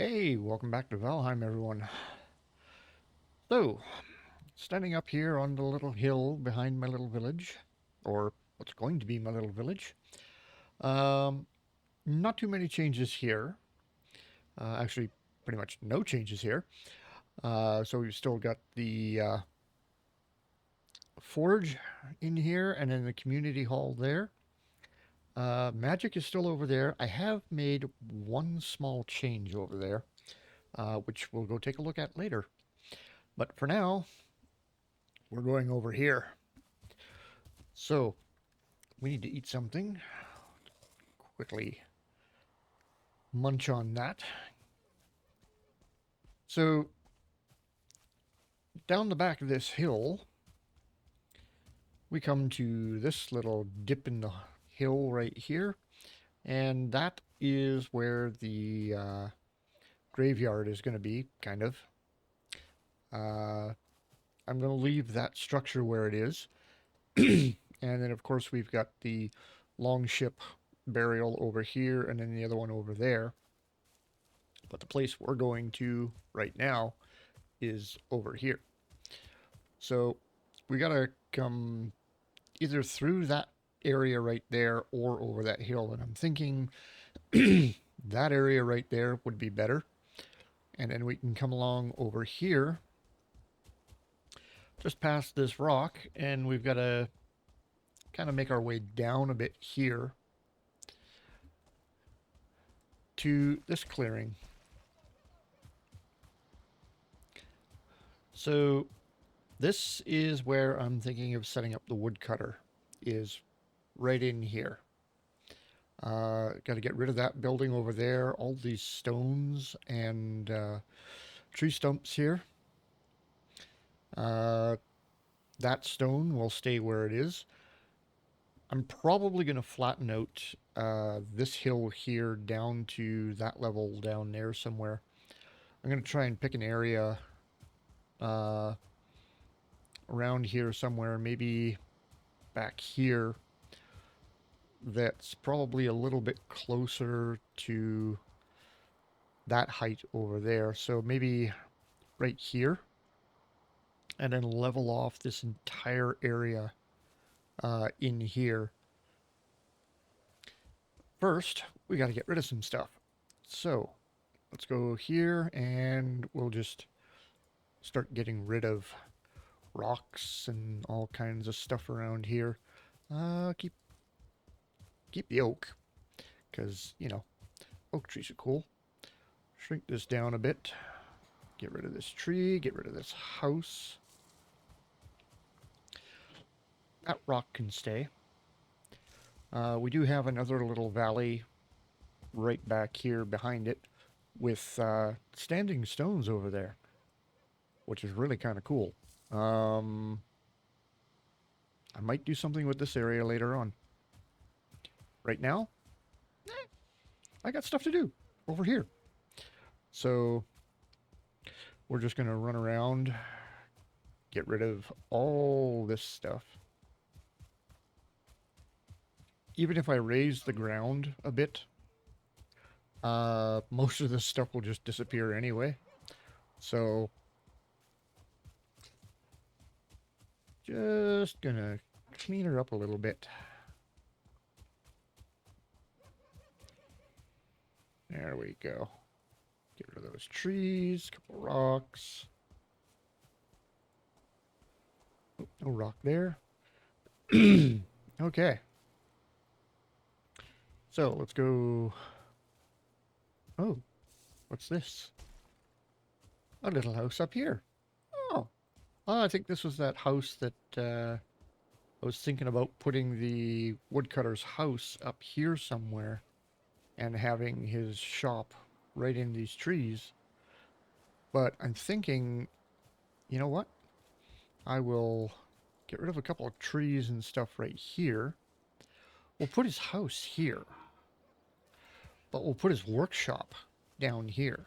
Hey, welcome back to Valheim, everyone. So, standing up here on the little hill behind my little village, or what's going to be my little village. Um, Not too many changes here. Actually, pretty much no changes here. So we've still got the forge in here, and then the community hall there. Magic is still over there. I have made one small change over there, which we'll go take a look at later. But for now, we're going over here. So, we need to eat something. Quickly munch on that. So, down the back of this hill, we come to this little dip in the hill right here, and that is where the graveyard is going to be, kind of. Uh, I'm going to leave that structure where it is. And then, of course, we've got the longship burial over here, and then the other one over there. But the place we're going to right now is over here. So we gotta come either through that area right there or over that hill. And I'm thinking that area right there would be better. And then we can come along over here, just past this rock, and we've got to kind of make our way down a bit here to this clearing. So this is where I'm thinking of setting up the woodcutter, is right in here. Got to get rid of that building over there, all these stones and tree stumps here. Uh, that stone will stay where it is. I'm probably going to flatten out this hill here down to that level down there somewhere. I'm going to try and pick an area uh, around here somewhere, maybe back here, that's probably a little bit closer to that height over there. So maybe right here, and then level off this entire area in here. First, we got to get rid of some stuff. So let's go here and we'll just start getting rid of rocks and all kinds of stuff around here. Keep the oak, because, oak trees are cool. Shrink this down a bit. Get rid of this tree, get rid of this house. That rock can stay. We do have another little valley right back here behind it with standing stones over there, which is really kind of cool. I might do something with this area later on. Right now, I got stuff to do over here. So we're just going to run around, get rid of all this stuff. Even if I raise the ground a bit, most of this stuff will just disappear anyway. So just gonna clean her up a little bit. There we go. Get rid of those trees, couple rocks. Oh, no rock there. Okay. So let's go. Oh, what's this? A little house up here. Oh, I think this was that house that I was thinking about putting the woodcutter's house up here somewhere and having his shop right in these trees. But I'm thinking, you know what? I will get rid of a couple of trees and stuff right here. We'll put his house here, but we'll put his workshop down here.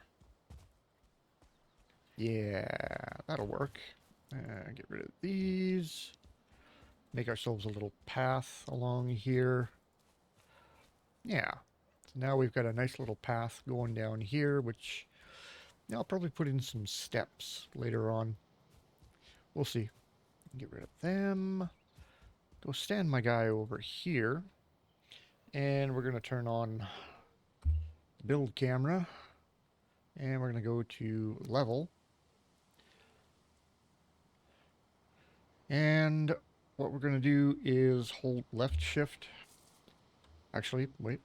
Yeah, that'll work. Get rid of these. Make ourselves a little path along here. Yeah. So now we've got a nice little path going down here, which I'll probably put in some steps later on. We'll see. Get rid of them. Go stand my guy over here. And we're going to turn on the build camera. And we're going to go to level. And what we're going to do is hold left shift. Actually, wait.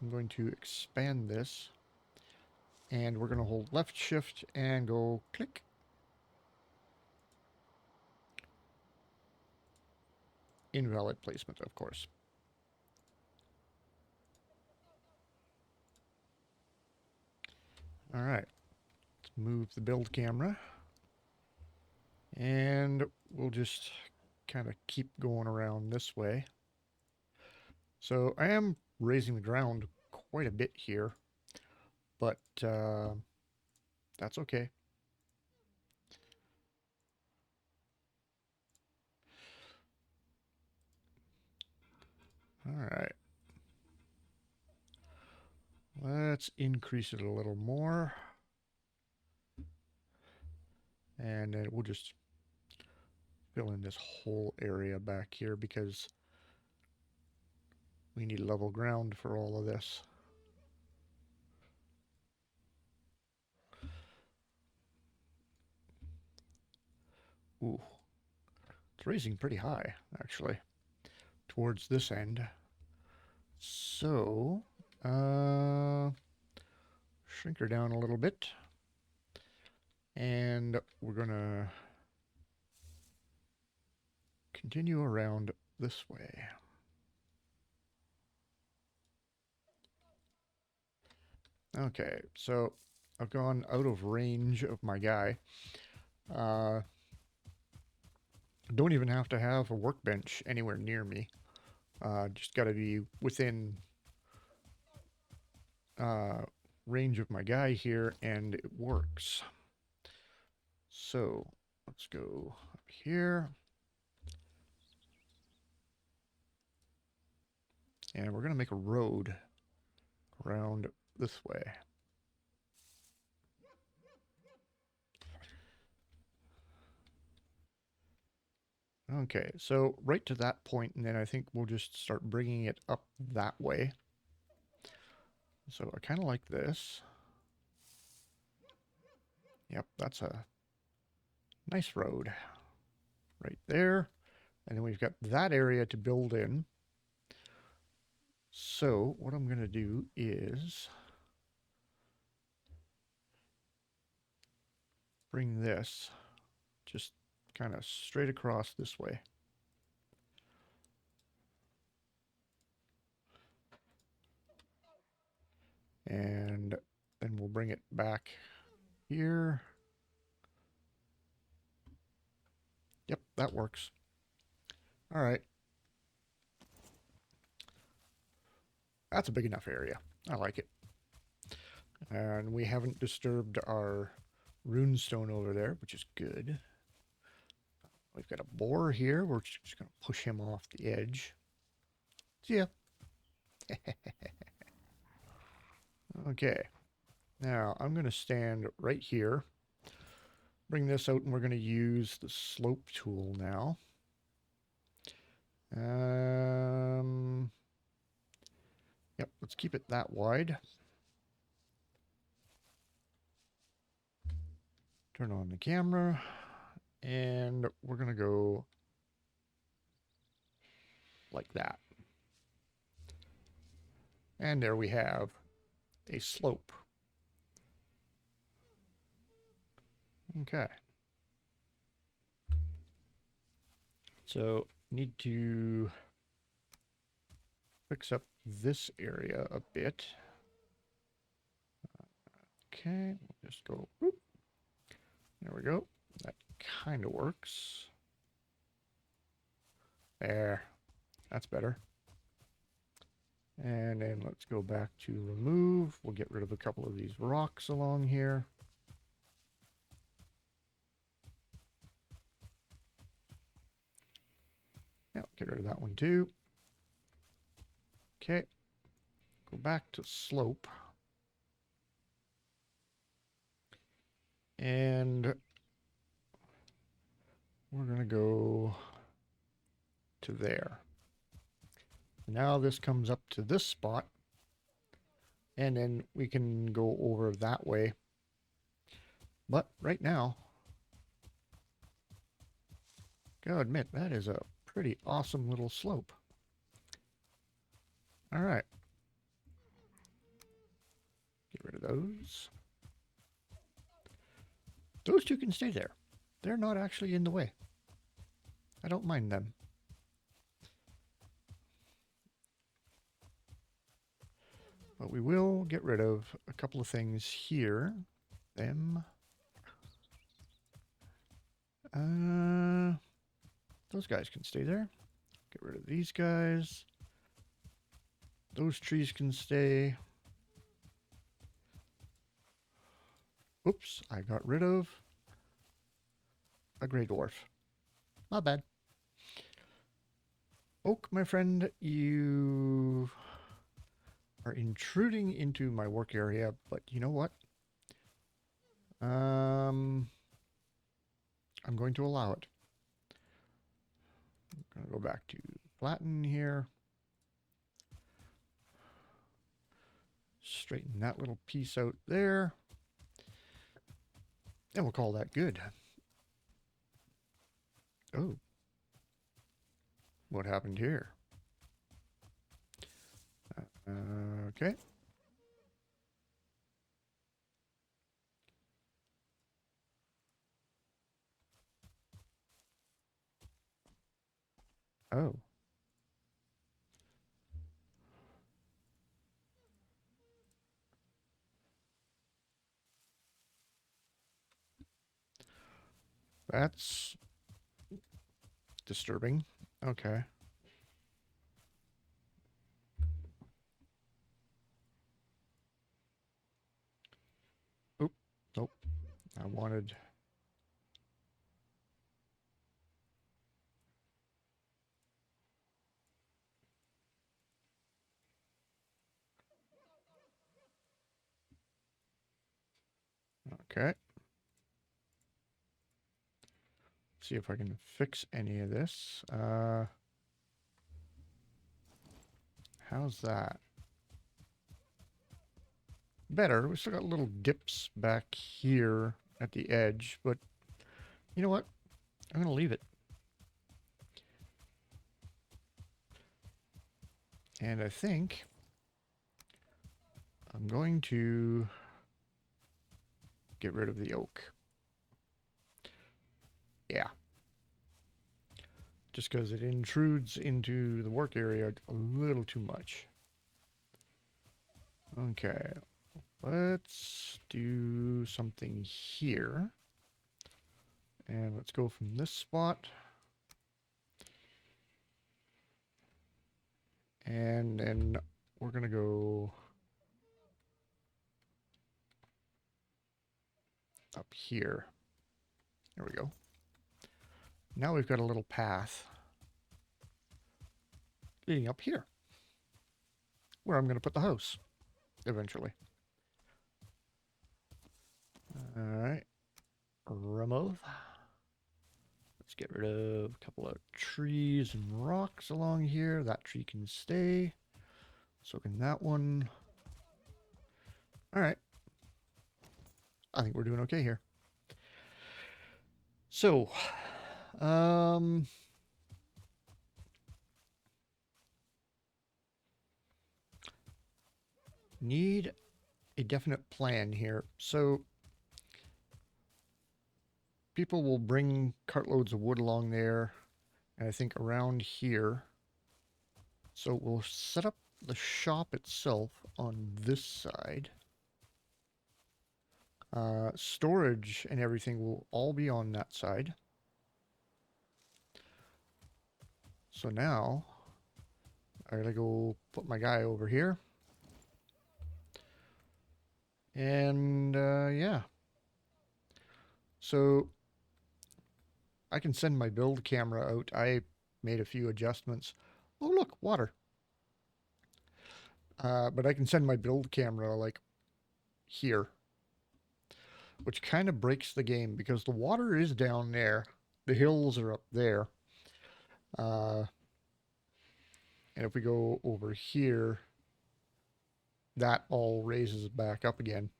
I'm going to expand this. And we're going to hold left shift and go click. Invalid placement, of course. All right. Let's move the build camera. And we'll just kind of keep going around this way. So I am raising the ground quite a bit here, but that's okay. All right. Let's increase it a little more. And then we'll just fill in this whole area back here because we need level ground for all of this. Ooh, it's raising pretty high, actually, towards this end. So, shrink her down a little bit. And we're going to continue around this way. Okay, so I've gone out of range of my guy. Don't even have to have a workbench anywhere near me. Just got to be within range of my guy here, and it works. So let's go up here. And we're going to make a road around this way. Okay, so right to that point, and then I think we'll just start bringing it up that way. So I kind of like this. Yep, that's a nice road right there. And then we've got that area to build in. So what I'm going to do is bring this just kind of straight across this way. And then we'll bring it back here. Yep, that works. All right. That's a big enough area. I like it. And we haven't disturbed our runestone over there, which is good. We've got a boar here. We're just going to push him off the edge. See ya. Okay. Now, I'm going to stand right here. Bring this out, and we're going to use the slope tool now. Yep, let's keep it that wide. Turn on the camera, and we're going to go like that. And there we have a slope. Okay. So need to fix up this area a bit. Okay, we'll just go, whoop. There we go. That kind of works. There, that's better. And then let's go back to remove. We'll get rid of a couple of these rocks along here. Yeah, get rid of that one too. Okay, go back to slope. And we're going to go to there. Now this comes up to this spot, and then we can go over that way. But right now, gotta admit, that is a pretty awesome little slope. All right. Get rid of those. Those two can stay there. They're not actually in the way. I don't mind them. But we will get rid of a couple of things here. Them. Those guys can stay there. Get rid of these guys. Those trees can stay. Oops, I got rid of a gray dwarf. Not bad. Oak, my friend, you are intruding into my work area, but you know what? I'm going to allow it. I'm going to go back to flatten here. Straighten that little piece out there. And we'll call that good. Oh. What happened here? Okay. Oh. That's disturbing. Okay. Oop. Nope. I wanted... Okay. See if I can fix any of this. How's that? Better. We still got little dips back here at the edge, but you know what? I'm going to leave it. And I think I'm going to get rid of the oak. Yeah. Just because it intrudes into the work area a little too much. Okay. Let's do something here. And let's go from this spot. And then we're going to go up here. There we go. Now we've got a little path leading up here, where I'm going to put the house eventually. All right. Remove. Let's get rid of a couple of trees and rocks along here. That tree can stay. So can that one. All right. I think we're doing okay here. So, need a definite plan here. So, people will bring cartloads of wood along there, and I think around here. So we'll set up the shop itself on this side. Storage and everything will all be on that side. So now I gotta go put my guy over here. And yeah. So I can send my build camera out. I made a few adjustments. Oh look, water. But I can send my build camera like here. which kind of breaks the game because the water is down there, the hills are up there. Uh, and if we go over here, that all raises back up again.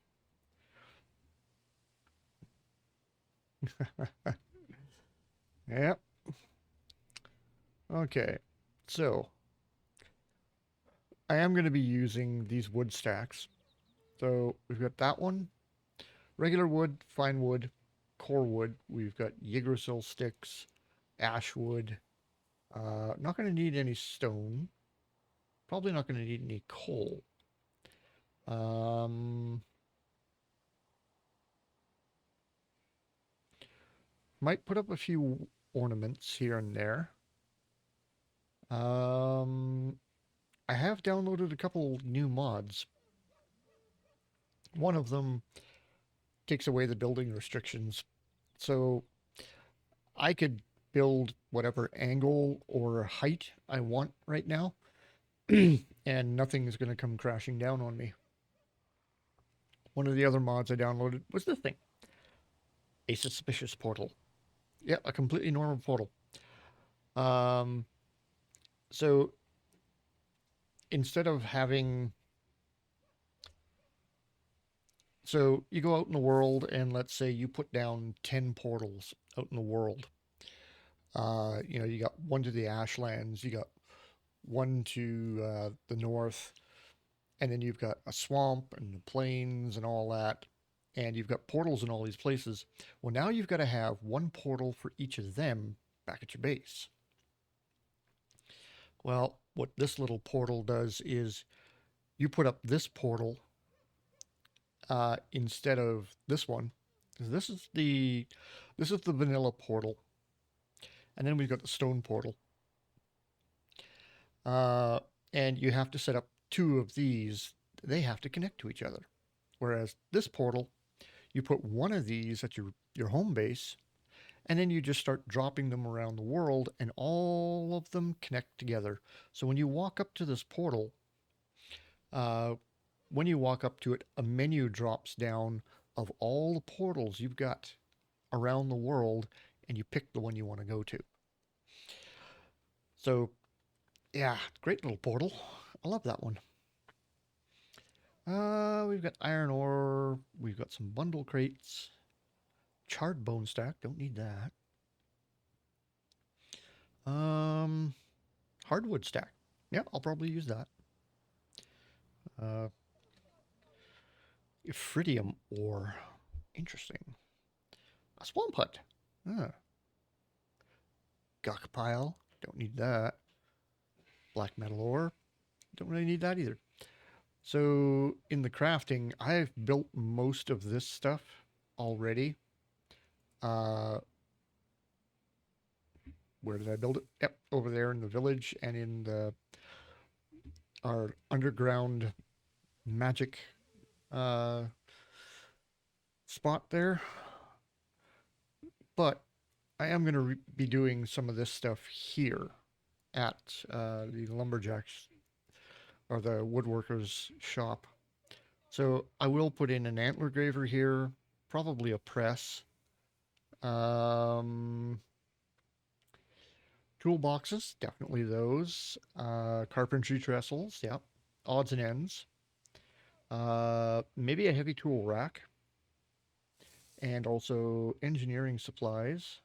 Yep. Okay. So I am going to be using these wood stacks. So we've got that one, regular wood, fine wood, core wood. We've got Yggdrasil sticks, ash wood. Not going to need any stone. Probably not going to need any coal. Um, might put up a few ornaments here and there. Um, I have downloaded a couple new mods. One of them takes away the building restrictions. So I could build whatever angle or height I want right now, and nothing is going to come crashing down on me. One of the other mods I downloaded was this thing, a suspicious portal. Yeah, a completely normal portal. Um, so instead of having, so you go out in the world and let's say you put down 10 portals out in the world. You got one to the Ashlands, you got one to the north, and then you've got a swamp and the plains and all that, and you've got portals in all these places. Well, now you've got to have one portal for each of them back at your base. Well, what this little portal does is you put up this portal instead of this one. This is the vanilla portal, and then we've got the stone portal, uh, and you have to set up two of these. They have to connect to each other. Whereas this portal, you put one of these at your home base, and then you just start dropping them around the world, and all of them connect together. So when you walk up to this portal, uh, when you walk up to it, a menu drops down of all the portals you've got around the world, and you pick the one you want to go to. So, yeah, great little portal. I love that one. We've got iron ore. We've got some bundle crates. Charred bone stack. Don't need that. Um, Hardwood stack. Yeah, I'll probably use that. Uh, Iridium ore. Interesting. A swamp hut. Ah, gunk pile. Don't need that. Black metal ore. Don't really need that either. So in the crafting, I've built most of this stuff already. Uh, where did I build it? Yep, over there in the village and in our underground magic uh, spot there. But I am going to be doing some of this stuff here at the lumberjacks or the woodworkers shop. So I will put in an antler graver here, probably a press, um, toolboxes, definitely those, carpentry trestles, yep, odds and ends, maybe a heavy tool rack, and also engineering supplies.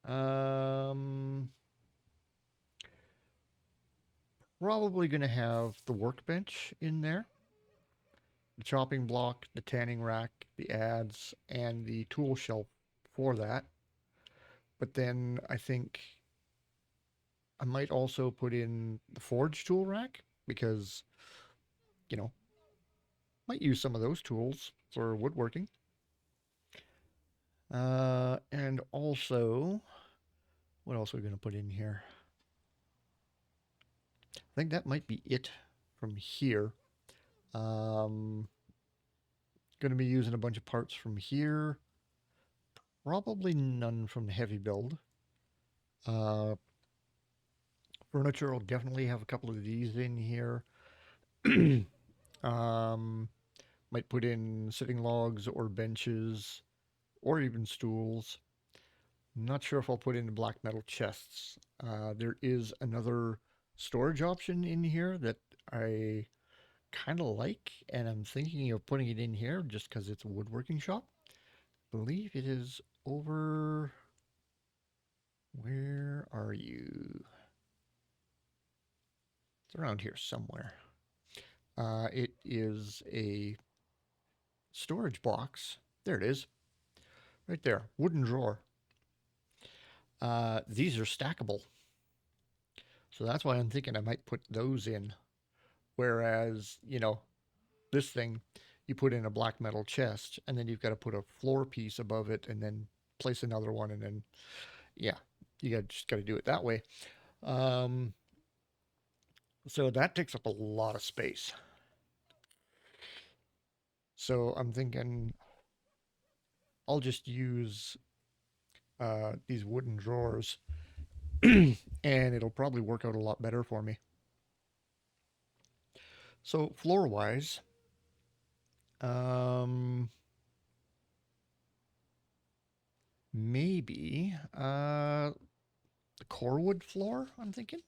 Um, Probably going to have the workbench in there, the chopping block, the tanning rack, the adze, and the tool shelf for that. But then I think I might also put in the forge tool rack because, you know, might use some of those tools for woodworking. And also, what else are we going to put in here? I think that might be it from here. Um, Going to be using a bunch of parts from here. Probably none from the heavy build. Uh, Furniture will definitely have a couple of these in here. um, Might put in sitting logs or benches or even stools. Not sure if I'll put in black metal chests. There is another storage option in here that I kind of like, and I'm thinking of putting it in here just because it's a woodworking shop. I believe it is over. Where are you? It's around here somewhere. It is a storage box. There it is, right there, wooden drawer. These are stackable, so that's why I'm thinking I might put those in. Whereas, this thing, you put in a black metal chest, and then you've got to put a floor piece above it, and then place another one, and then yeah, just got to do it that way. Um, so that takes up a lot of space. So I'm thinking I'll just use these wooden drawers, and it'll probably work out a lot better for me. So floor wise, um, maybe the core wood floor. I'm thinking.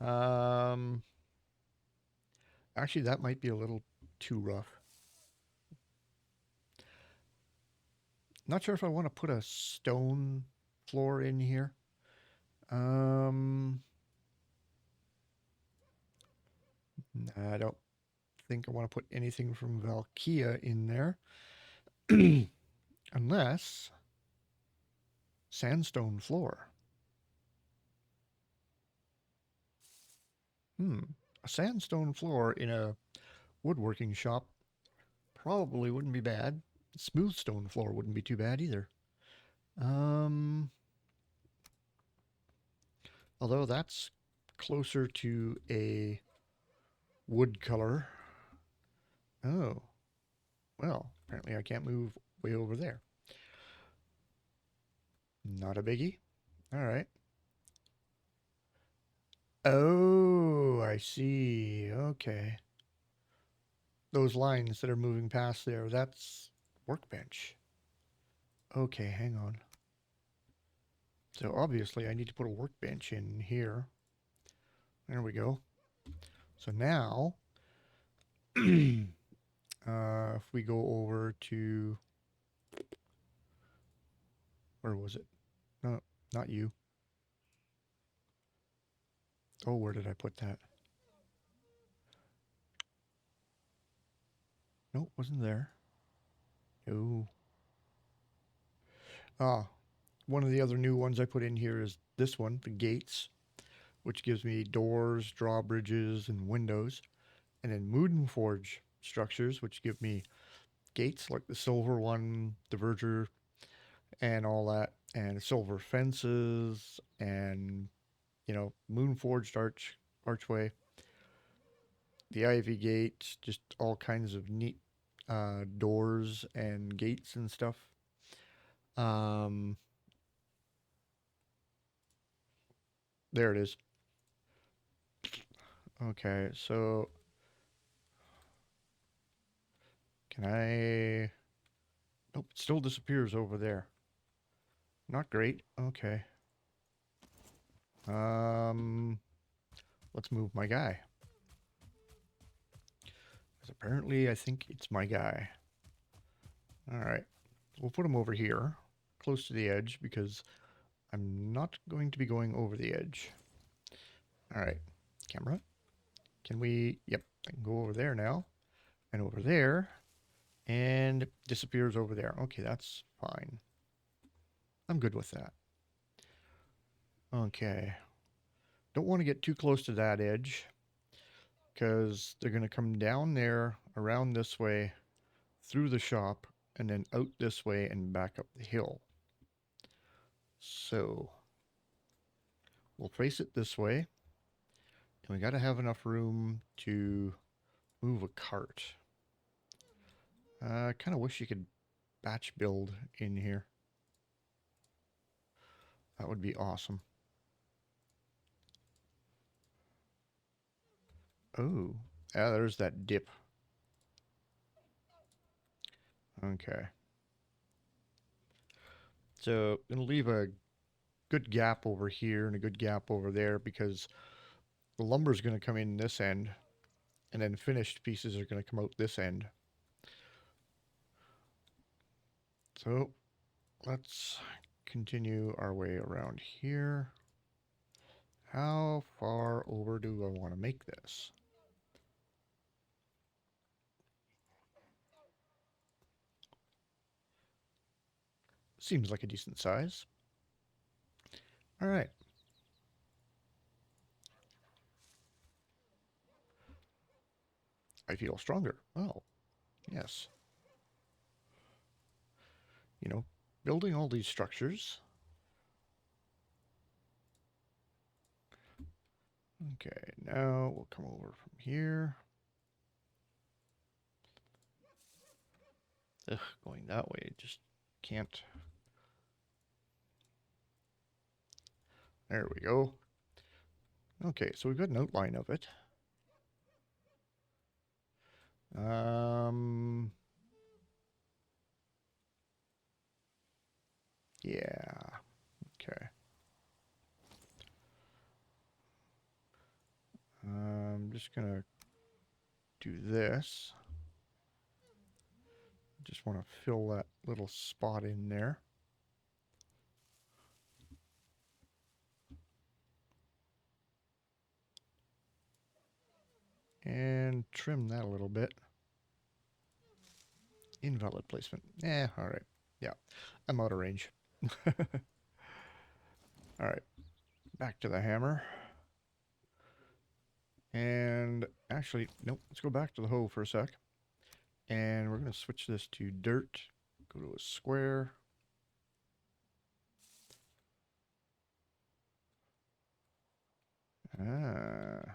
Um, Actually, that might be a little too rough. Not sure if I want to put a stone floor in here. Um, I don't think I want to put anything from Valkia in there. Unless sandstone floor. Hmm. A sandstone floor in a woodworking shop probably wouldn't be bad. Smooth stone floor wouldn't be too bad either. Um, Although that's closer to a wood color. Oh, well, apparently I can't move way over there. Not a biggie. All right. Oh, I see. Okay. Those lines that are moving past there, that's workbench. Okay, hang on. So obviously I need to put a workbench in here. There we go. So now, if we go over to, where was it? No, not you. Oh, where did I put that? Nope, wasn't there. No. Ah, one of the other new ones I put in here is this one, the gates, which gives me doors, drawbridges, and windows. And then Moon Forge structures, which give me gates like the silver one, the verger, and all that, and silver fences, and Moon Forged archway, the Ivy Gate, just all kinds of neat doors and gates and stuff. Um, there it is. Okay, so can I? Nope, it still disappears over there. Not great. Okay. Um, let's move my guy. Because apparently I think it's my guy. All right. We'll put him over here, close to the edge, because I'm not going to be going over the edge. All right. Camera. Can we? Yep. I can go over there now. And over there. And it disappears over there. Okay, that's fine. I'm good with that. Okay. Don't want to get too close to that edge because they're going to come down there, around this way, through the shop, and then out this way and back up the hill. So we'll place it this way. And we got to have enough room to move a cart. I kind of wish you could batch build in here. That would be awesome. Oh, Yeah, there's that dip. Okay. So I'm gonna leave a good gap over here and a good gap over there because the lumber's gonna come in this end, and then finished pieces are gonna come out this end. So let's continue our way around here. How far over do I want to make this? Seems like a decent size. All right. I feel stronger. Oh, yes. You know, building all these structures. Okay, now we'll come over from here. Ugh, going that way, just can't. There we go. Okay, so we've got an outline of it. Um, yeah, okay. I'm just gonna do this. Just want to fill that little spot in there. And trim that a little bit. Invalid placement. All right. Yeah, I'm out of range. All right, back to the hammer. And actually, nope, let's go back to the hoe for a sec. And we're going to switch this to dirt. Go to a square. Ah.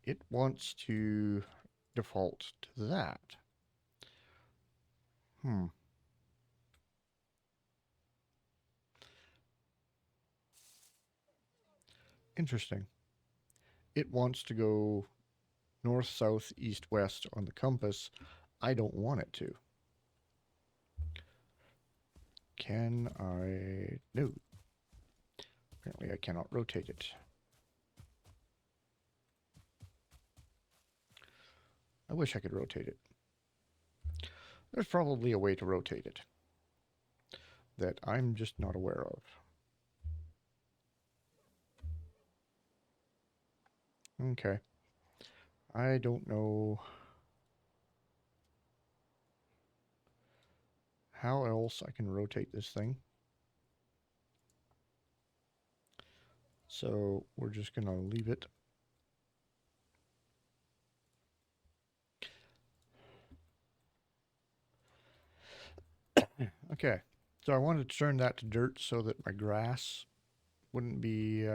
It wants to default to that. Hmm. Interesting. It wants to go north, south, east, west on the compass. I don't want it to. Can I? No. Apparently I cannot rotate it. I wish I could rotate it. There's probably a way to rotate it that I'm just not aware of. Okay. I don't know how else I can rotate this thing. So we're just going to leave it. Okay. So I wanted to turn that to dirt so that my grass wouldn't be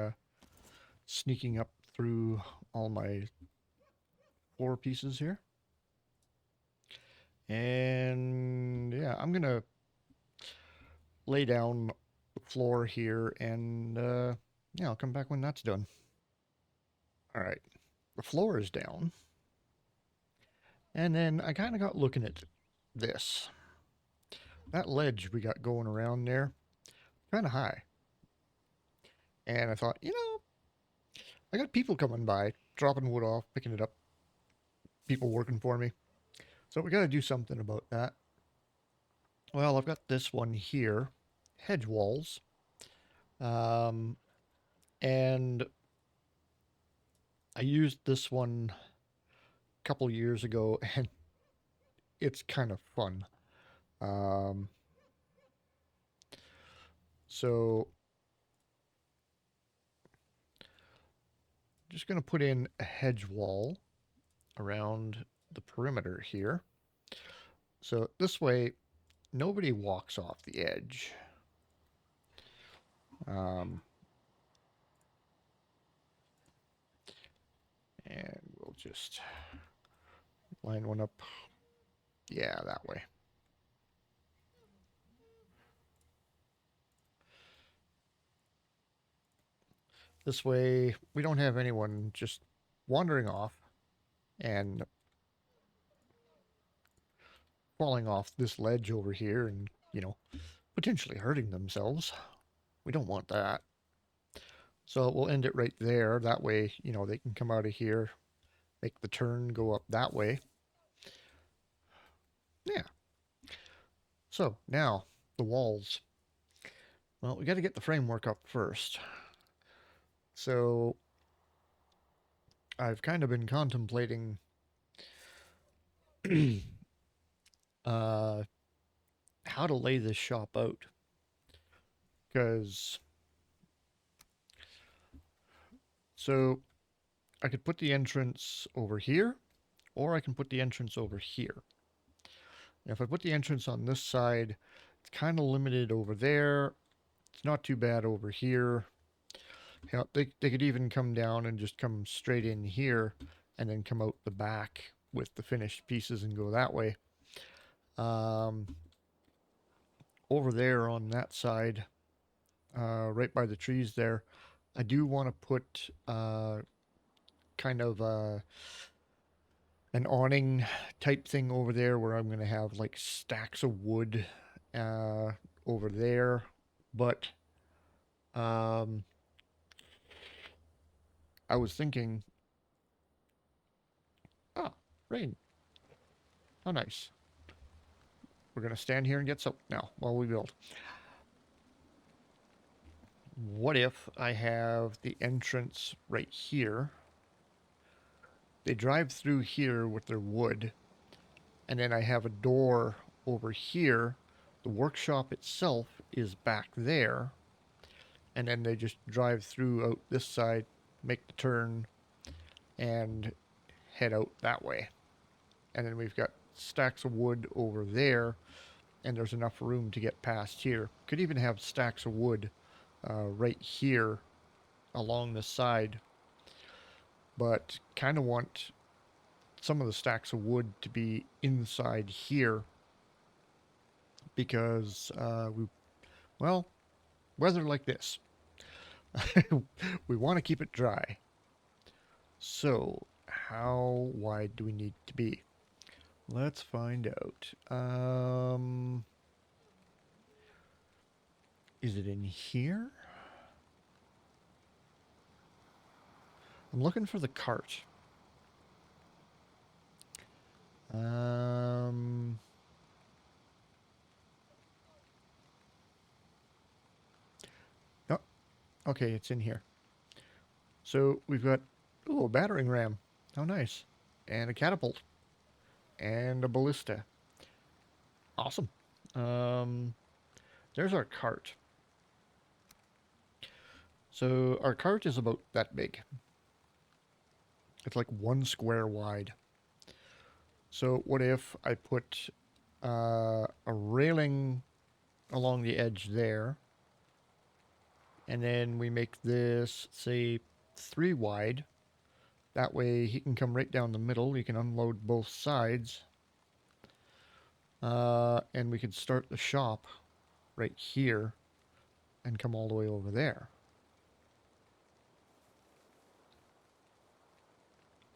sneaking up through all my floor pieces here. And yeah, I'm going to lay down the floor here and yeah, I'll come back when that's done. All right. The floor is down. And then I kind of got looking at this. That ledge we got going around there, kind of high. And I thought, I got people coming by, dropping wood off, picking it up, people working for me. So we got to do something about that. Well, I've got this one here, hedge walls. Um, and I used this one a couple years ago, and it's kind of fun. Um, so just going to put in a hedge wall around the perimeter here. So this way, nobody walks off the edge. Um, and we'll just line one up. Yeah, that way. This way, we don't have anyone just wandering off and falling off this ledge over here and, potentially hurting themselves. We don't want that. So we'll end it right there. That way, they can come out of here, make the turn, go up that way. Yeah. So now, the walls. Well, we got to get the framework up first. So I've kind of been contemplating uh, how to lay this shop out. Because, so I could put the entrance over here, or I can put the entrance over here. If I put the entrance on this side, it's kind of limited over there. It's not too bad over here. They could even come down and just come straight in here and then come out the back with the finished pieces and go that way. Um, Over there on that side, right by the trees there, I do want to put kind of an awning type thing over there where I'm going to have like stacks of wood uh, over there. But um, I was thinking, ah, rain. How nice. We're going to stand here and get soaked now while we build. What if I have the entrance right here? They drive through here with their wood, and then I have a door over here. The workshop itself is back there, and then they just drive through out this side, make the turn, and head out that way. And then we've got stacks of wood over there, and there's enough room to get past here. Could even have stacks of wood right here along the side, but kind of want some of the stacks of wood to be inside here because well, weather like this, we want to keep it dry. So, how wide do we need to be? Let's find out. Is it in here? I'm looking for the cart. Um, oh, okay, it's in here. So we've got, a battering ram. How nice. And a catapult. And a ballista. Awesome. Um, there's our cart. So our cart is about that big. It's like 1 square wide. So what if I put a railing along the edge there, and then we make this, say, 3 wide. That way he can come right down the middle. You can unload both sides. And we could start the shop right here and come all the way over there.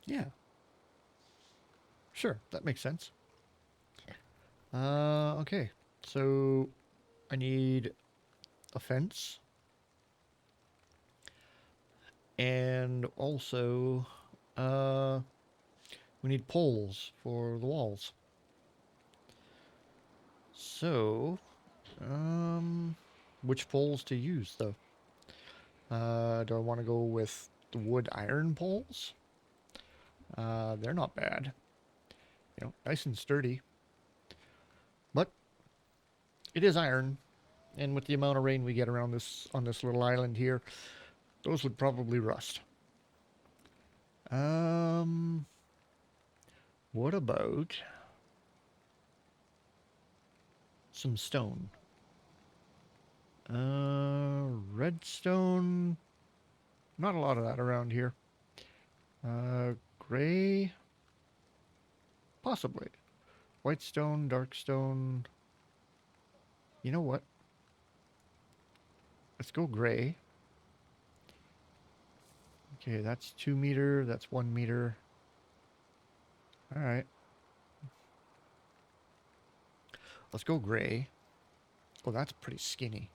Yeah, sure, that makes sense. Okay, so I need a fence and also uh, we need poles for the walls. So, which poles to use though? Do I want to go with the wood iron poles? They're not bad. Nice and sturdy. But it is iron, and with the amount of rain we get around this on this little island here, those would probably rust. Um, what about some stone? Redstone. Not a lot of that around here. Gray. Possibly. White stone, dark stone. You know what? Let's go gray. Okay, that's 2 meter. That's 1 meter. All right. Let's go gray. Oh, that's pretty skinny.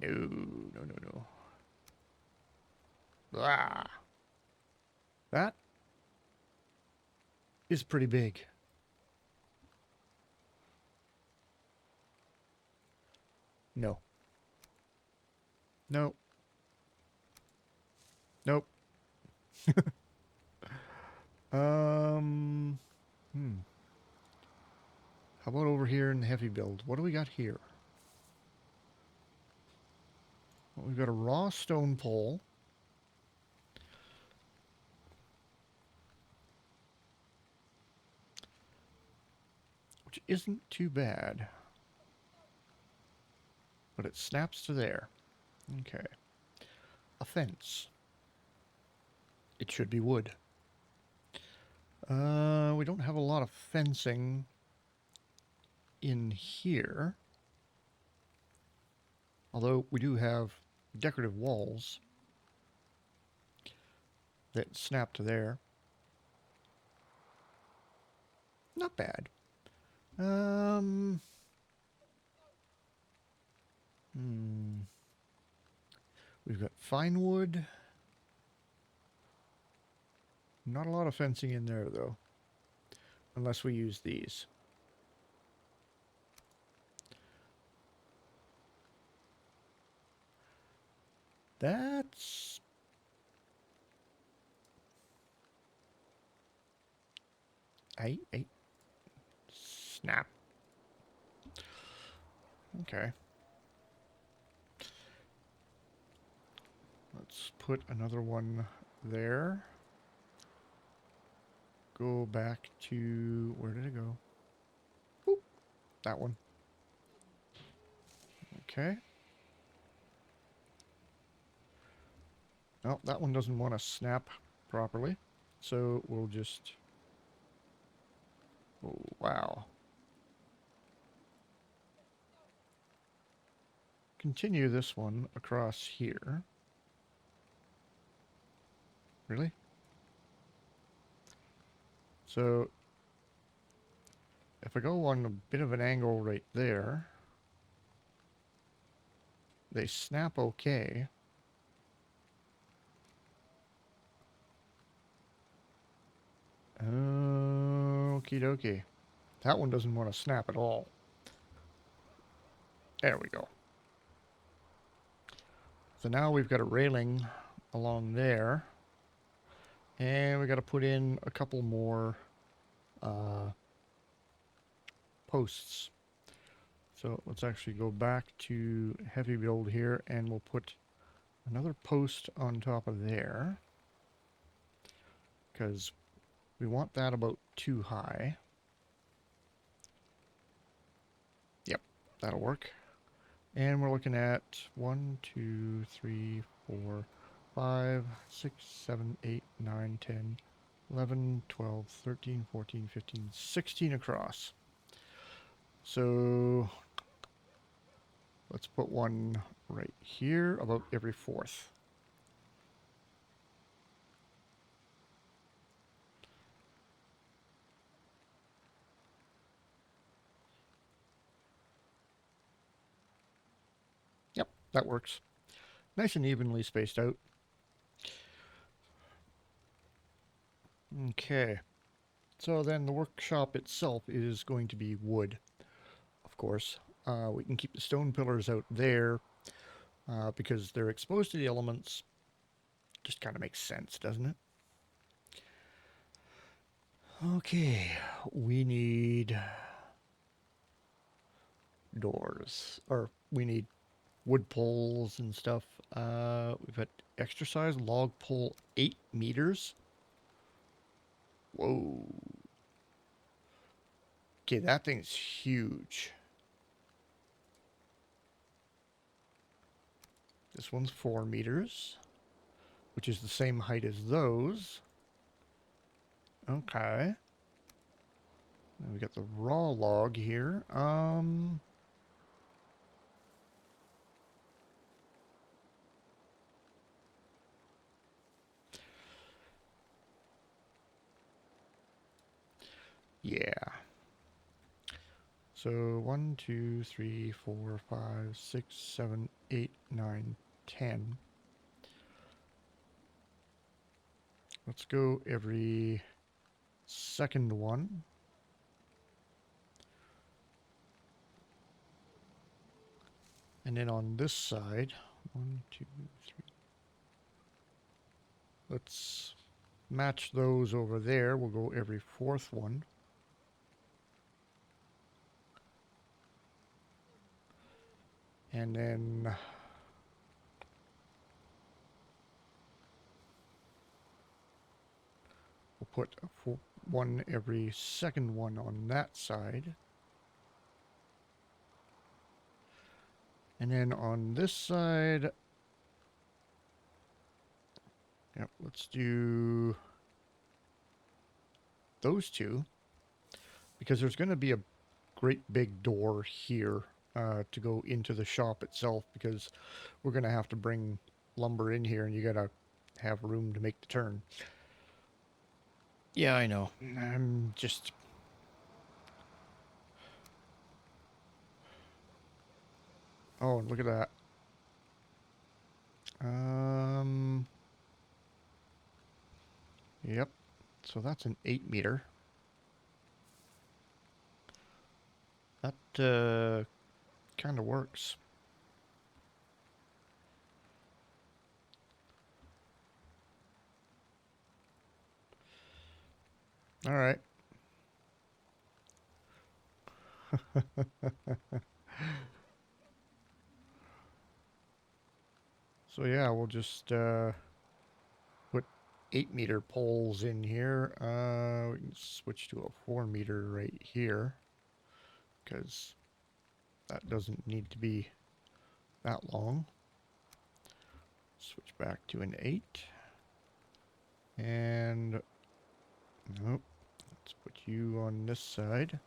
No, no, no, no. Ah, that is pretty big. No. No. Nope. Um. Hmm. How about over here in the heavy build? What do we got here? Well, we've got a raw stone pole. Which isn't too bad. But it snaps to there. Okay. A fence. It should be wood. We don't have a lot of fencing in here. Although we do have decorative walls that snap to there. Not bad. We've got fine wood. Not a lot of fencing in there, though. Unless we use these. That's... I snap. Okay. Let's put another one there. Go back to... Where did it go? Boop. That one. Okay. No, that one doesn't want to snap properly. So we'll just... Oh, wow. Continue this one across here. Really? So if I go on a bit of an angle right there, they snap okay. Okie dokie. That one doesn't want to snap at all. There we go. So now we've got a railing along there. And we got to put in a couple more posts. So let's actually go back to heavy build here and we'll put another post on top of there. Because we want that about too high. Yep, that'll work. And we're looking at 1, 2, 3, 4, 5, 6, 7, 8, 9, 10, 11, 12, 13, 14, 15, 16 across. So let's put one right here, about every fourth. Yep, that works. Nice and evenly spaced out. Okay. So then the workshop itself is going to be wood, of course. We can keep the stone pillars out there because they're exposed to the elements. Just kind of makes sense, doesn't it? Okay, we need doors, or we need wood poles and stuff. We've got extra size log pole 8 meters. Whoa. Okay, that thing's huge. This one's 4 meters, which is the same height as those. Okay. And we got the raw log here. Yeah. So 1, 2, 3, 4, 5, 6, 7, 8, 9, 10. Let's go every second one. And then on this side, 1, 2, 3. Let's match those over there. We'll go every fourth one. And then we'll put one every second one on that side. And then on this side, yep, let's do those two, because there's going to be a great big door here to go into the shop itself, because we're going to have to bring lumber in here, and you got to have room to make the turn. Yeah, I know. I'm just... Oh, look at that. Yep. So that's an 8 meter. That kind of works. All right. So yeah, we'll just put 8 meter poles in here. We can switch to a 4 meter right here, because that doesn't need to be that long. Switch back to an 8. And nope, let's put you on this side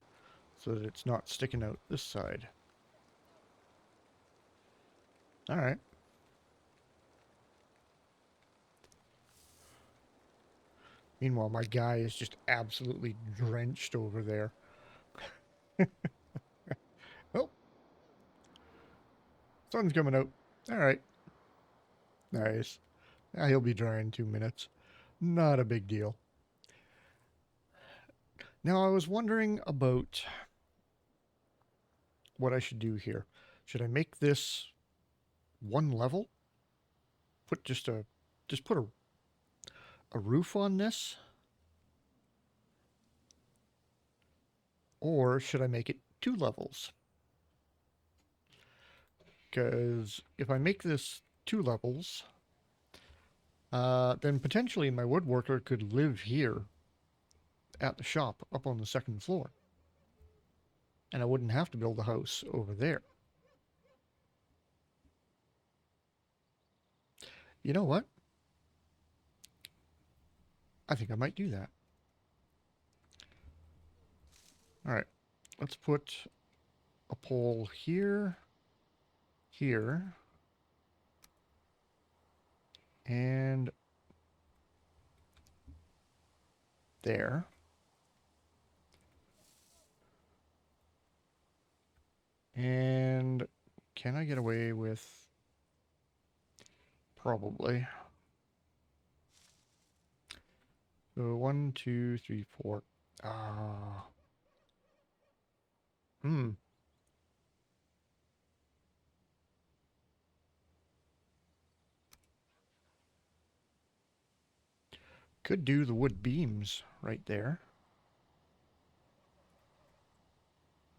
so that it's not sticking out this side. All right. Meanwhile, my guy is just absolutely drenched over there. Oh, sun's coming out. All right. Nice. Yeah, he'll be dry in 2 minutes. Not a big deal. Now, I was wondering about what I should do here. Should I make this one level? Put just put a roof on this? Or should I make it 2 levels? Because if I make this 2 levels, then potentially my woodworker could live here at the shop up on the 2nd floor. And I wouldn't have to build a house over there. You know what? I think I might do that. All right, let's put a pole here, here, and there. And can I get away with... Probably. So 1, 2, 3, 4. Ah. Hmm. Could do the wood beams right there.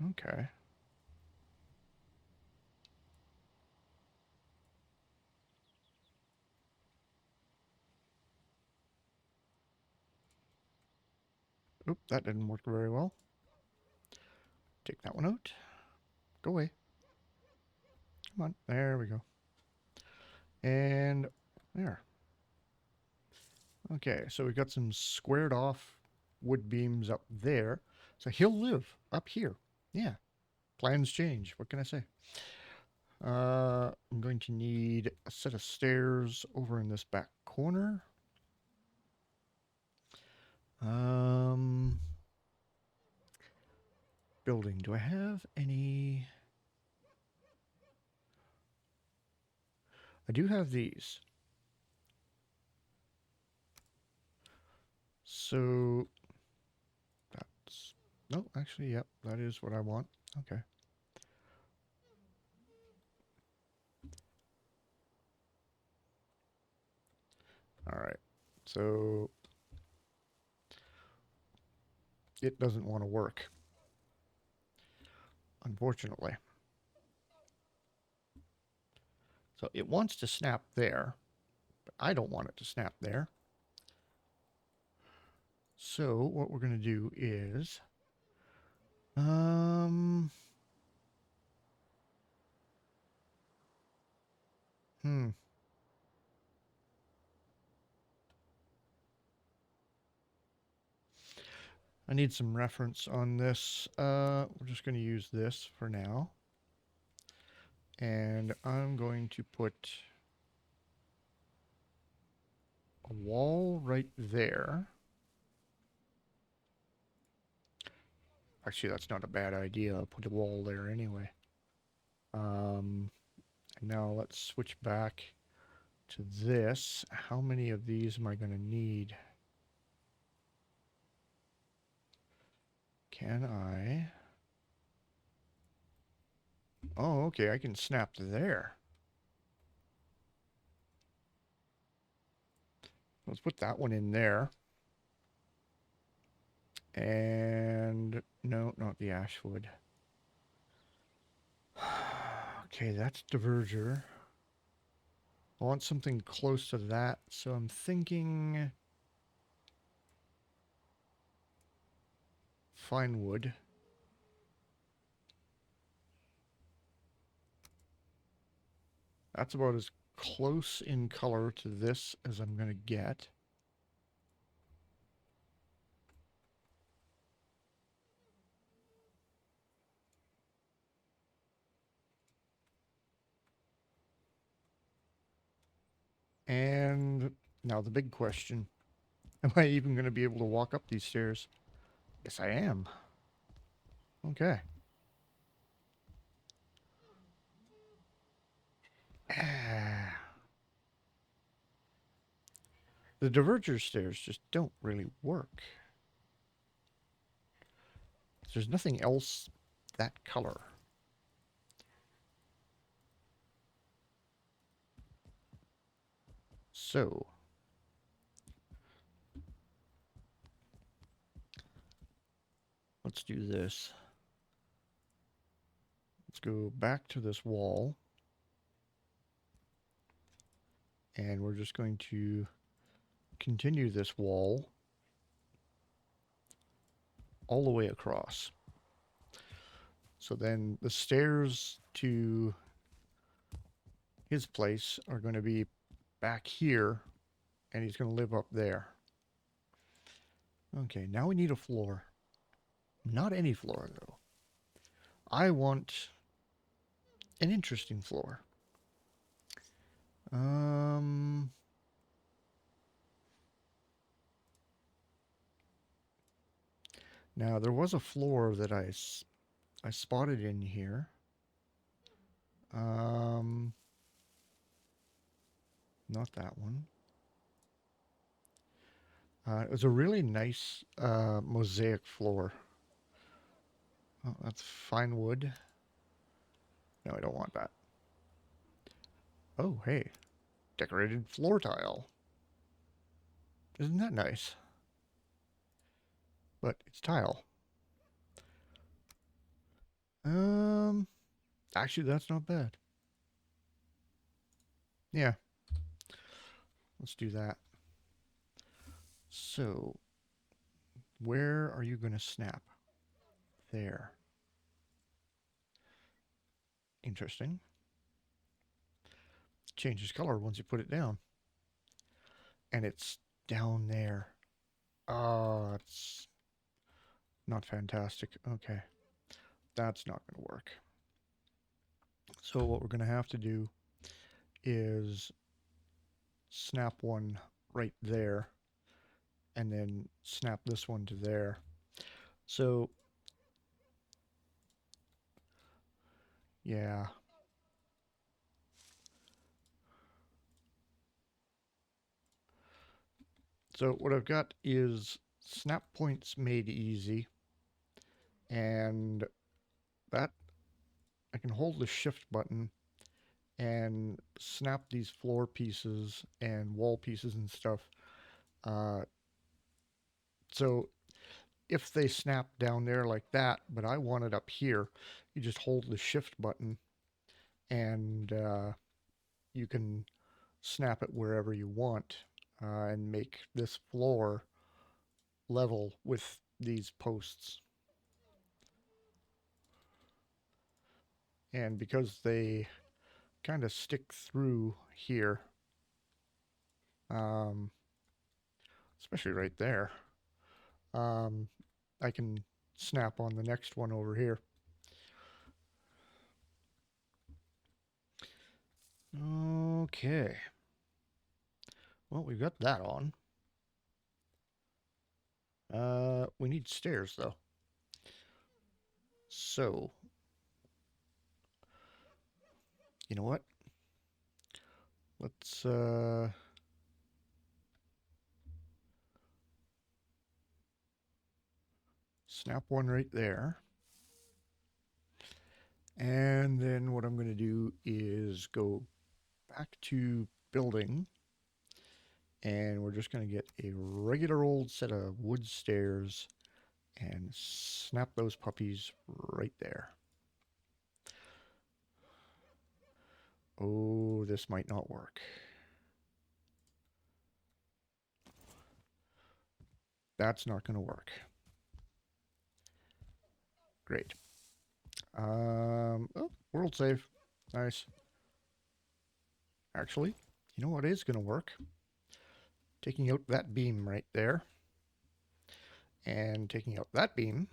Okay. Oop, that didn't work very well. Take that one out. Go away. Come on. There we go. And there. Okay, so we've got some squared off wood beams up there. So he'll live up here. Yeah. Plans change. What can I say? I'm going to need a set of stairs over in this back corner. Um, building. Do I have any? I do have these. So that's, no, actually, yep, that is what I want. Okay. All right. So it doesn't want to work, unfortunately. So it wants to snap there, but I don't want it to snap there. So what we're going to do is, um, hmm, I need some reference on this. We're just going to use this for now. And I'm going to put a wall right there. Actually, that's not a bad idea. I'll put a wall there anyway. And now let's switch back to this. How many of these am I going to need? Can I? Oh, okay, I can snap there. Let's put that one in there. And no, not the ashwood. Okay, that's diverger. I want something close to that, so I'm thinking fine wood. That's about as close in color to this as I'm going to get. And now the big question. Am I even going to be able to walk up these stairs? Yes, I am. Okay. The diverger stairs just don't really work. There's nothing else that color. So, let's do this. Let's go back to this wall. And we're just going to continue this wall all the way across. So then the stairs to his place are going to be back here, and he's going to live up there. Okay, now we need a floor. Not any floor, though. I want an interesting floor. Um, Now, there was a floor that I spotted in here. Um, Not that one. It was a really nice mosaic floor. Oh, that's fine wood. No, I don't want that. Oh, hey, decorated floor tile. Isn't that nice? But it's tile. Um, Actually, that's not bad. Yeah, let's do that. So, where are you going to snap? There. Interesting. Changes color once you put it down. And it's down there. Oh, it's not fantastic. Okay. That's not going to work. So what we're going to have to do is snap one right there and then snap this one to there. So Yeah. So what I've got is snap points made easy, and that I can hold the shift button and snap these floor pieces and wall pieces and stuff. Uh, so if they snap down there like that, but I want it up here, you just hold the shift button and you can snap it wherever you want and make this floor level with these posts. And because they kind of stick through here, um, especially right there, um, I can snap on the next one over here. Okay. Well, we've got that on. We need stairs though. So, you know what? Let's snap one right there. And then what I'm going to do is go back to building, and we're just going to get a regular old set of wood stairs and snap those puppies right there. Oh, this might not work. That's not going to work. Great. Oh, world save. Nice. Actually, you know what is going to work? Taking out that beam right there, and taking out that beam.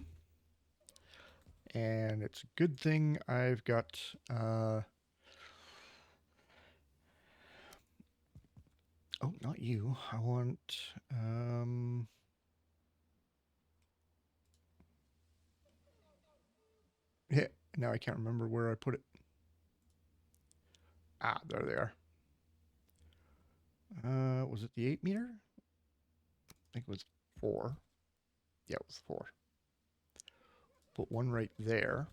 And it's a good thing I've got oh, not you. I want yeah, now I can't remember where I put it. Ah, there they are. Was it the 8 meter? I think it was 4. Yeah, it was 4. Put one right there.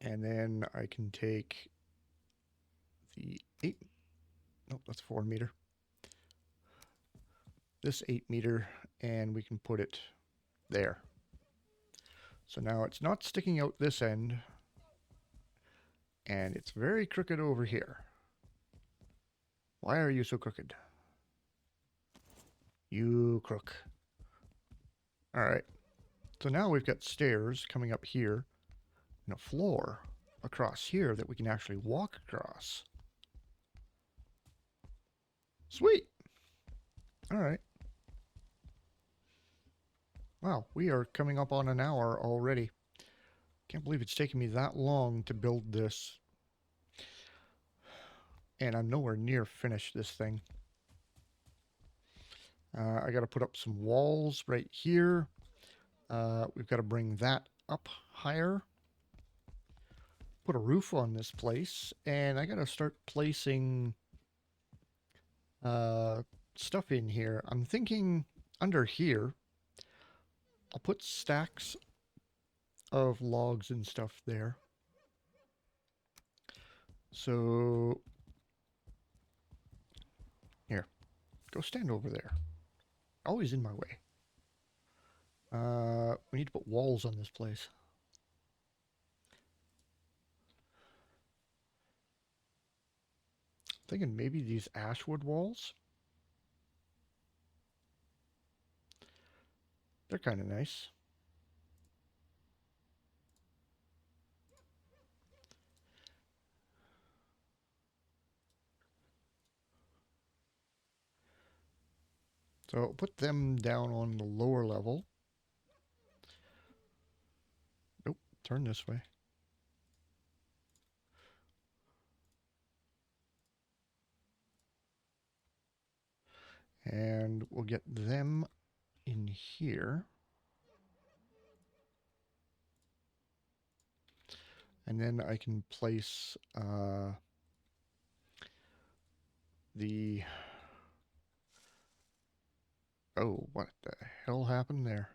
And then I can take the 8. Nope, that's 4 meter. This 8 meter, and we can put it there. So now it's not sticking out this end, and it's very crooked over here. Why are you so crooked? You crook. All right. So now we've got stairs coming up here and a floor across here that we can actually walk across. Sweet. All right. Wow, we are coming up on an hour already. Can't believe it's taken me that long to build this. And I'm nowhere near finished this thing. I got to put up some walls right here. We've got to bring that up higher. Put a roof on this place. And I got to start placing stuff in here. I'm thinking under here, I'll put stacks of logs and stuff there. So, here, go stand over there. Always in my way. We need to put walls on this place. Thinking maybe these ashwood walls. They're kind of nice. So put them down on the lower level. Nope, turn this way. And we'll get them in here. And then I can place the... Oh, what the hell happened there?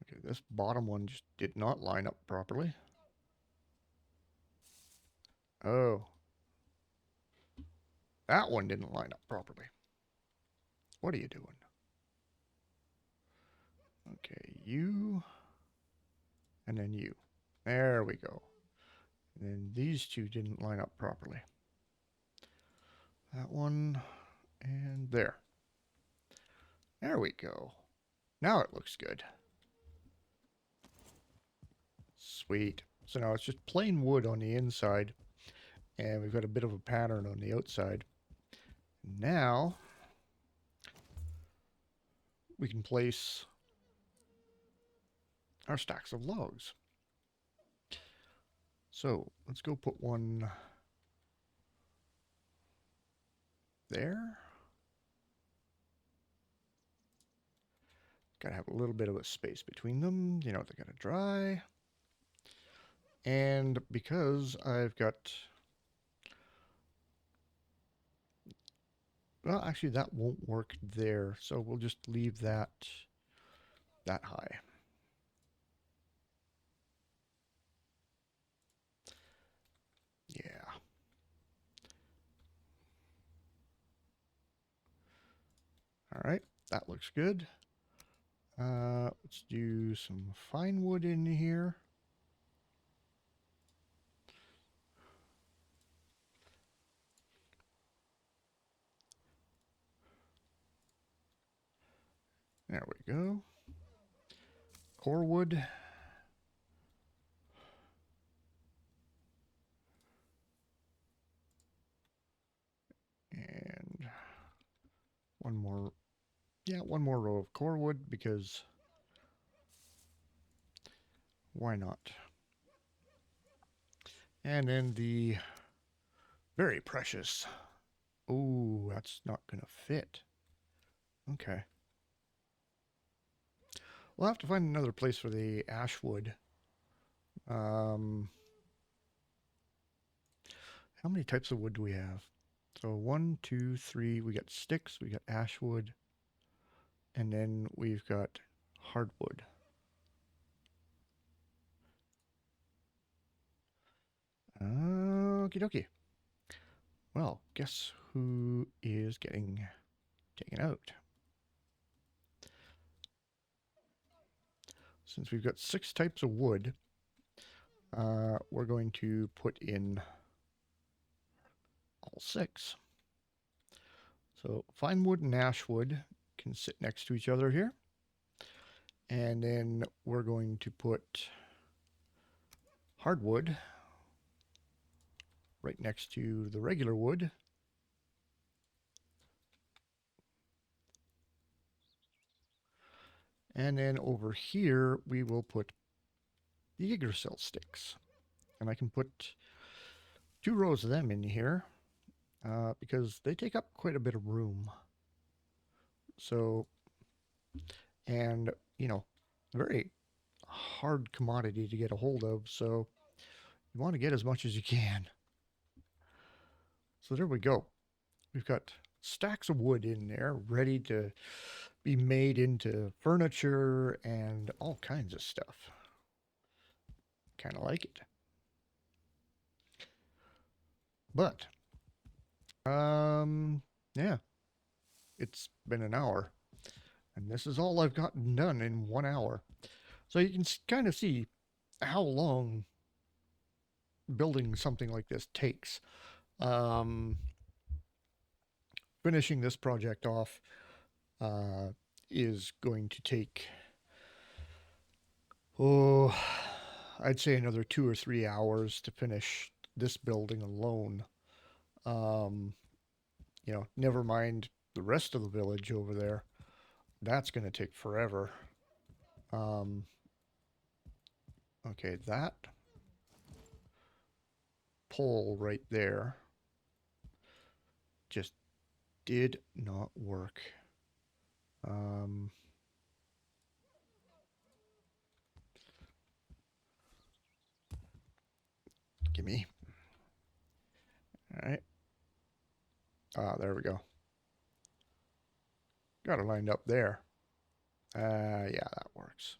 Okay, this bottom one just did not line up properly. Oh, that one didn't line up properly. What are you doing? Okay, you, and then you. There we go. And then these two didn't line up properly. That one, and there. There we go. Now it looks good. Sweet. So now it's just plain wood on the inside, and we've got a bit of a pattern on the outside. Now we can place our stacks of logs. So let's go put one there. Gotta have a little bit of a space between them. You know, they gotta dry. And because I've got... Well, actually, that won't work there. So we'll just leave that high. Yeah. All right, that looks good. Let's do some fine wood in here. There we go. Core wood. And one more, yeah, one more row of core wood because why not? And then the very precious. Oh, that's not going to fit. Okay. We'll have to find another place for the ash wood. How many types of wood do we have? So 1, 2, 3. We got sticks, we got ash wood, and then we've got hardwood. Okie dokie. Well, guess who is getting taken out? Since we've got 6 types of wood, we're going to put in all 6. So fine wood and ash wood can sit next to each other here. And then we're going to put hardwood right next to the regular wood. And then over here, we will put the Yggdrasil sticks. And I can put 2 rows of them in here because they take up quite a bit of room. So, and, you know, very hard commodity to get a hold of. So you want to get as much as you can. So there we go. We've got stacks of wood in there ready to be made into furniture and all kinds of stuff. Kind of like it. But, yeah, it's been an hour. And this is all I've gotten done in 1 hour. So you can kind of see how long building something like this takes. Finishing this project off is going to take, oh, I'd say another 2 or 3 hours to finish this building alone. You know, never mind the rest of the village over there. That's going to take forever. Okay, that pole right there just did not work. there we go. Got it lined up there. Yeah, that works.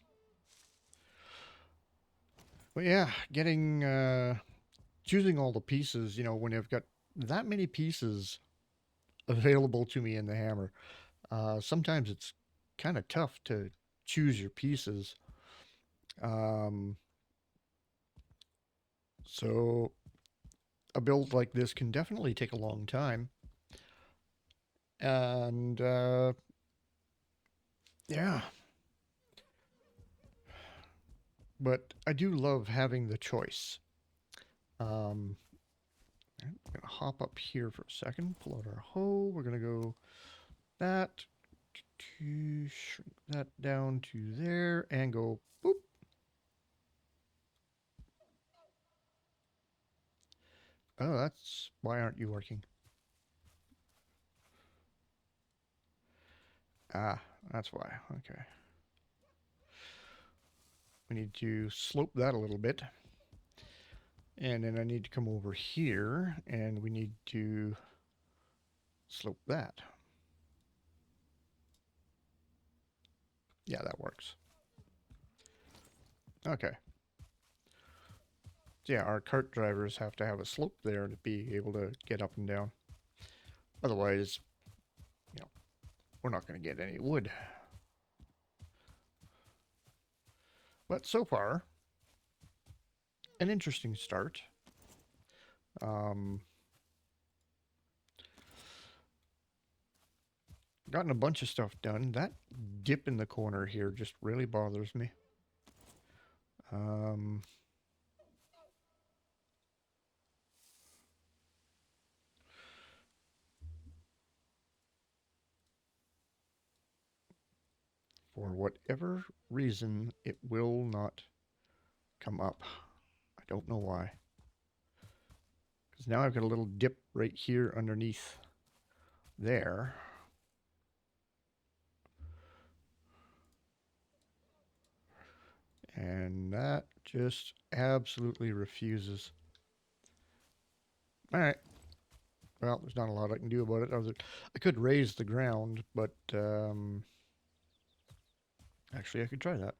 But yeah, getting choosing all the pieces, when I've got that many pieces available to me in the hammer, sometimes it's kind of tough to choose your pieces. Um, so a build like this can definitely take a long time. And yeah, but I do love having the choice. Um, I'm going to hop up here for a second, pull out our hoe. We're going to go that to shrink that down to there and go boop. Oh, that's why aren't you working? Ah, that's why. Okay. We need to slope that a little bit. And then I need to come over here and we need to slope that. Yeah, that works. Okay. So yeah, our cart drivers have to have a slope there to be able to get up and down. Otherwise, you know, we're not going to get any wood. But so far, an interesting start. Um, Gotten a bunch of stuff done. That dip in the corner here just really bothers me. Um, for whatever reason, it will not come up. I don't know why. Because now I've got a little dip right here underneath there. And that just absolutely refuses. All right. Well, there's not a lot I can do about it. I could raise the ground, but actually I could try that.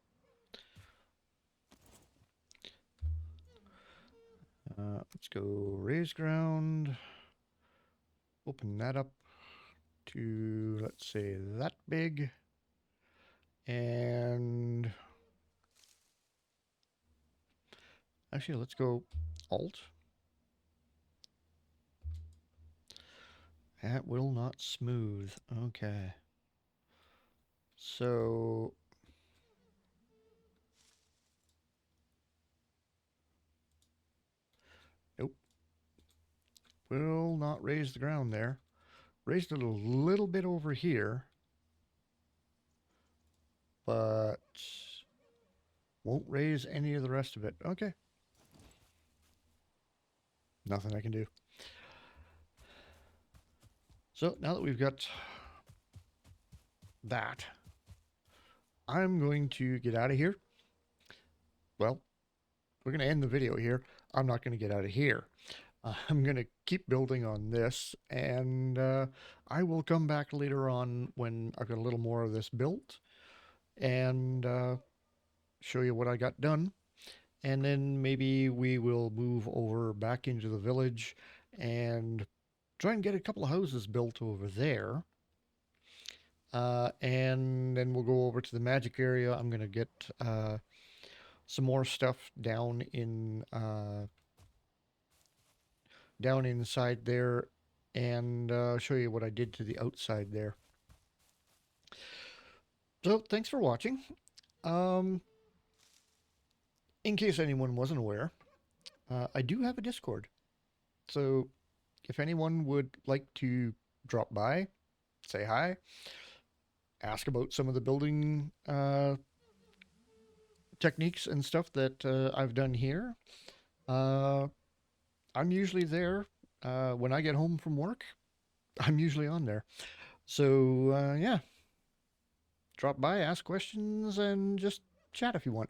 Let's go raise ground. Open that up to, let's say, that big. And actually, let's go Alt. That will not smooth. Okay. So nope. Will not raise the ground there. Raised it a little bit over here, but won't raise any of the rest of it. Okay. Nothing I can do. So now that we've got that, I'm going to get out of here. Well, we're going to end the video here. I'm not going to get out of here. I'm going to keep building on this, and I will come back later on when I've got a little more of this built and show you what I got done. And then maybe we will move over back into the village and try and get a couple of houses built over there. And then we'll go over to the magic area. I'm going to get some more stuff down inside there and show you what I did to the outside there. So thanks for watching. Um, in case anyone wasn't aware, I do have a Discord. So if anyone would like to drop by, say hi, ask about some of the building techniques and stuff that I've done here, I'm usually there. When I get home from work, I'm usually on there. So yeah, drop by, ask questions, and just chat if you want.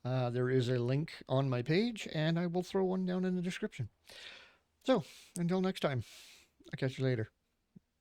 There is a link on my page, and I will throw one down in the description. So, until next time, I'll catch you later.